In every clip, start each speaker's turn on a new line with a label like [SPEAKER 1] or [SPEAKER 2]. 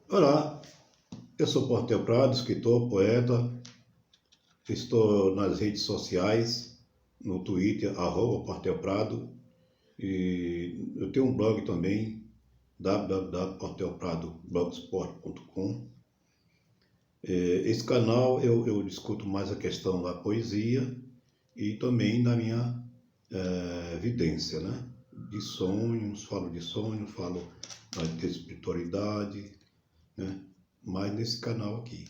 [SPEAKER 1] Olá, eu sou Portel Prado, escritor, poeta. Estou nas redes sociais, no Twitter, @Portel Prado. E eu tenho um blog também, www.portelpradoblogspot.com. Esse canal eu discuto mais a questão da poesia e também da minha vidência, né? De sonhos, falo de espiritualidade, né? Mais nesse canal aqui.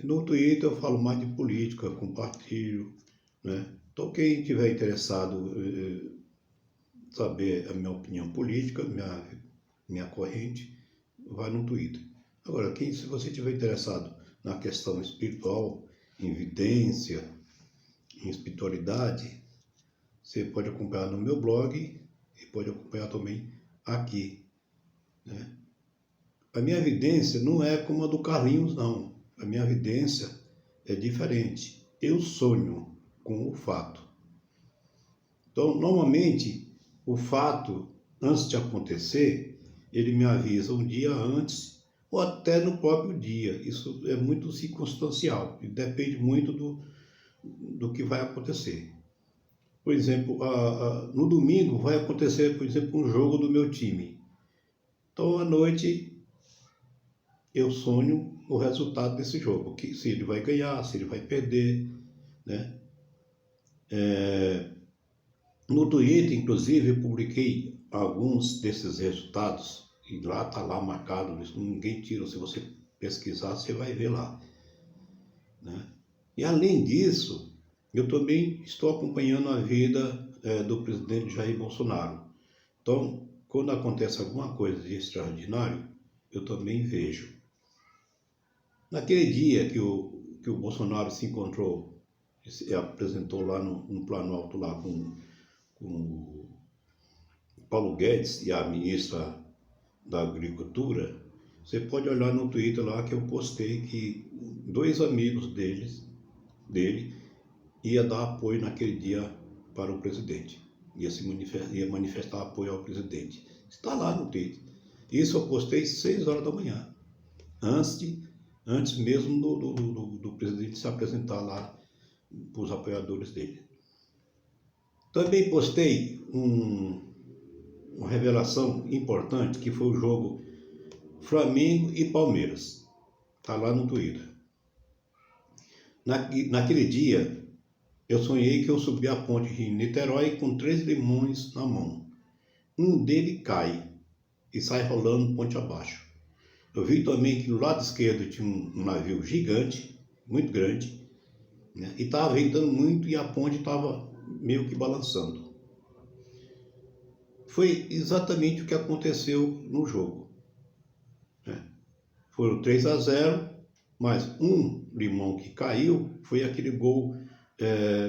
[SPEAKER 1] No Twitter eu falo mais de política, compartilho, né? Então quem tiver interessado saber a minha opinião política, minha corrente, vai no Twitter. Agora, se você tiver interessado na questão espiritual, em vidência, em espiritualidade, você pode acompanhar no meu blog e pode acompanhar também aqui, né? A minha vidência não é como a do Carlinhos, não. A minha vidência é diferente. Eu sonho com o fato. Então, normalmente, o fato, antes de acontecer, ele me avisa um dia antes ou até no próprio dia. Isso é muito circunstancial e depende muito do que vai acontecer. Por exemplo, no domingo vai acontecer, por exemplo, um jogo do meu time. Então, à noite, eu sonho o resultado desse jogo, que se ele vai ganhar, se ele vai perder, né? No Twitter, inclusive, eu publiquei alguns desses resultados e lá está lá marcado, isso ninguém tira. Se você pesquisar, você vai ver lá, né? E além disso, eu também estou acompanhando a vida do presidente Jair Bolsonaro. Então, quando acontece alguma coisa de extraordinário, eu também vejo. Naquele dia que o Bolsonaro se encontrou, se apresentou lá no Planalto lá com o Paulo Guedes e a ministra da Agricultura, você pode olhar no Twitter lá que eu postei que dois amigos dele ia dar apoio naquele dia para o presidente, ia manifestar apoio ao presidente. Está lá no Twitter. Isso eu postei 6 horas da manhã, antes mesmo do presidente se apresentar lá para os apoiadores dele. Também postei uma revelação importante, que foi o jogo Flamengo e Palmeiras. Está lá no Twitter. Naquele dia, eu sonhei que eu subi a ponte de Niterói com 3 limões na mão. Um deles cai e sai rolando ponte abaixo. Eu vi também que no lado esquerdo tinha um navio gigante, muito grande, né? E estava ventando muito e a ponte estava meio que balançando. Foi exatamente o que aconteceu no jogo, né? Foram 3-0, mas um limão que caiu foi aquele gol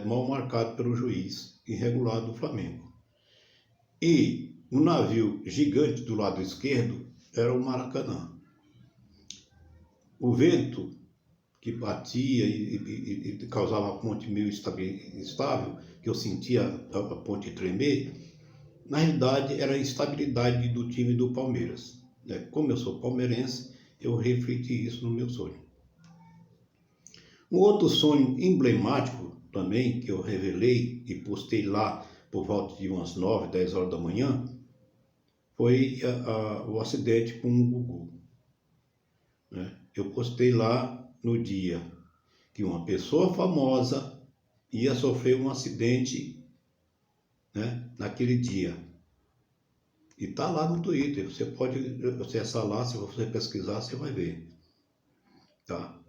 [SPEAKER 1] mal marcado pelo juiz, irregular do Flamengo. E no navio gigante do lado esquerdo era o Maracanã. O vento que batia e causava a ponte meio instável, que eu sentia a ponte tremer, na realidade era a instabilidade do time do Palmeiras, né? Como eu sou palmeirense, eu refleti isso no meu sonho. Um outro sonho emblemático também, que eu revelei e postei lá por volta de umas 9, 10 horas da manhã, foi o acidente com o Gugu, né? Eu postei lá no dia que uma pessoa famosa ia sofrer um acidente, né, naquele dia. E está lá no Twitter, você pode acessar lá, se você pesquisar, você vai ver, tá?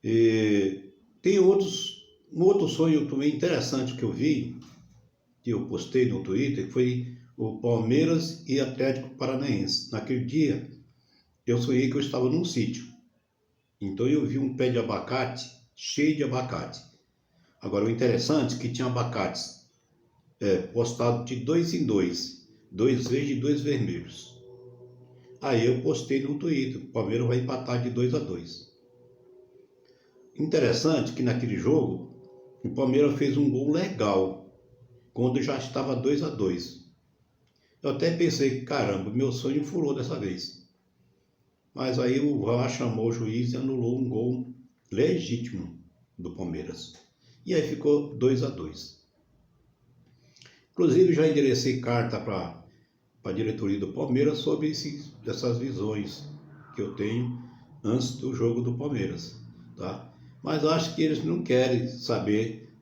[SPEAKER 1] E tem um outro sonho também interessante que eu vi, que eu postei no Twitter, que foi o Palmeiras e Atlético Paranaense. Naquele dia, eu sonhei que eu estava num sítio. Então eu vi um pé de abacate cheio de abacate. Agora, o interessante é que tinha abacates postado de 2 em 2, 2 verdes e 2 vermelhos. Aí eu postei no Twitter, o Palmeiras vai empatar de 2-2. Interessante que naquele jogo, o Palmeiras fez um gol legal, quando já estava 2-2. Eu até pensei, caramba, meu sonho furou dessa vez. Mas aí o VAR chamou o juiz e anulou um gol legítimo do Palmeiras. E aí ficou 2-2. Inclusive já enderecei carta para a diretoria do Palmeiras sobre essas visões que eu tenho antes do jogo do Palmeiras, tá? Mas acho que eles não querem saber,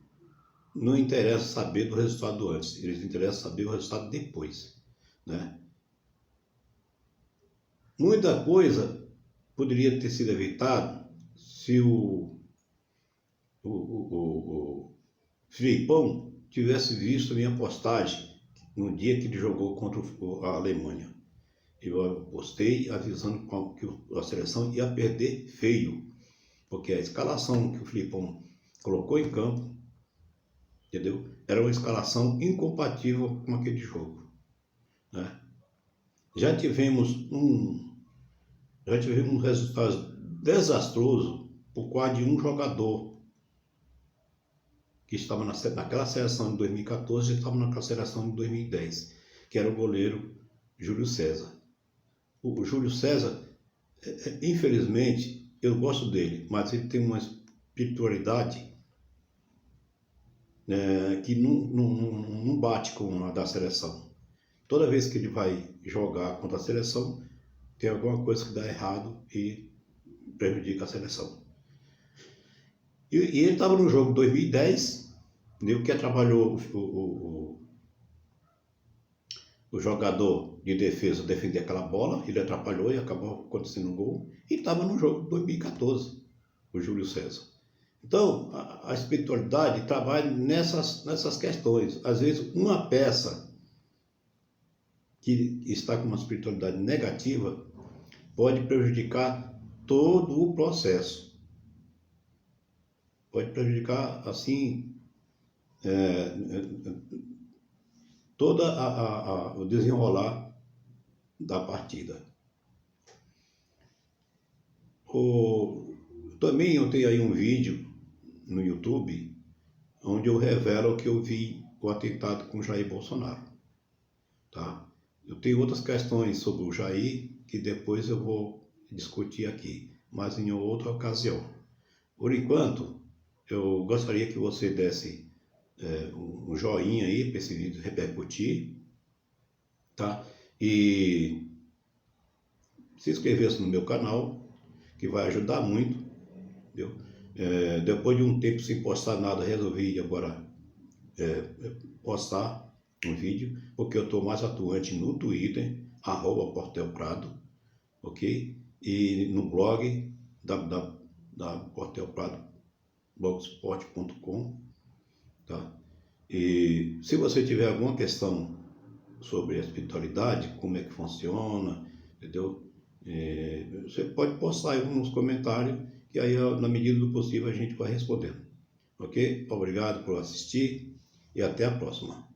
[SPEAKER 1] não interessa saber do resultado antes, eles interessam saber o resultado depois, né? Muita coisa poderia ter sido evitada se o Filipão tivesse visto a minha postagem no dia que ele jogou contra a Alemanha. Eu postei avisando que a seleção ia perder feio, porque a escalação que o Filipão colocou em campo, entendeu? Era uma escalação incompatível com aquele jogo, né? Já tivemos um resultado desastroso por causa de um jogador que estava naquela seleção de 2014 e estava naquela seleção de 2010, que era o goleiro Júlio César. O Júlio César, infelizmente, eu gosto dele, mas ele tem uma espiritualidade que não bate com a da seleção. Toda vez que ele vai jogar contra a seleção, tem alguma coisa que dá errado e prejudica a seleção. E ele estava no jogo 2010, o que atrapalhou o jogador de defesa defender aquela bola, ele atrapalhou e acabou acontecendo um gol, e estava no jogo de 2014, o Júlio César. Então, a espiritualidade trabalha nessas questões. Às vezes, uma peça que está com uma espiritualidade negativa pode prejudicar todo o processo. Pode prejudicar, assim, todo o desenrolar da partida. Também eu tenho aí um vídeo no YouTube onde eu revelo que eu vi o atentado com Jair Bolsonaro, tá? Eu tenho outras questões sobre o Jair que depois eu vou discutir aqui, mas em outra ocasião. Por enquanto, eu gostaria que você desse um joinha aí para esse vídeo repercutir, tá? E se inscrevesse no meu canal, que vai ajudar muito, entendeu? Depois de um tempo sem postar nada, resolvi agora postar um vídeo, porque eu estou mais atuante no Twitter, @PortelPrado, ok? E no blog da Portel Prado, blogspot.com, tá? E se você tiver alguma questão sobre a espiritualidade, como é que funciona, entendeu? Você pode postar aí nos comentários, que aí, na medida do possível, a gente vai respondendo. Ok? Obrigado por assistir e até a próxima.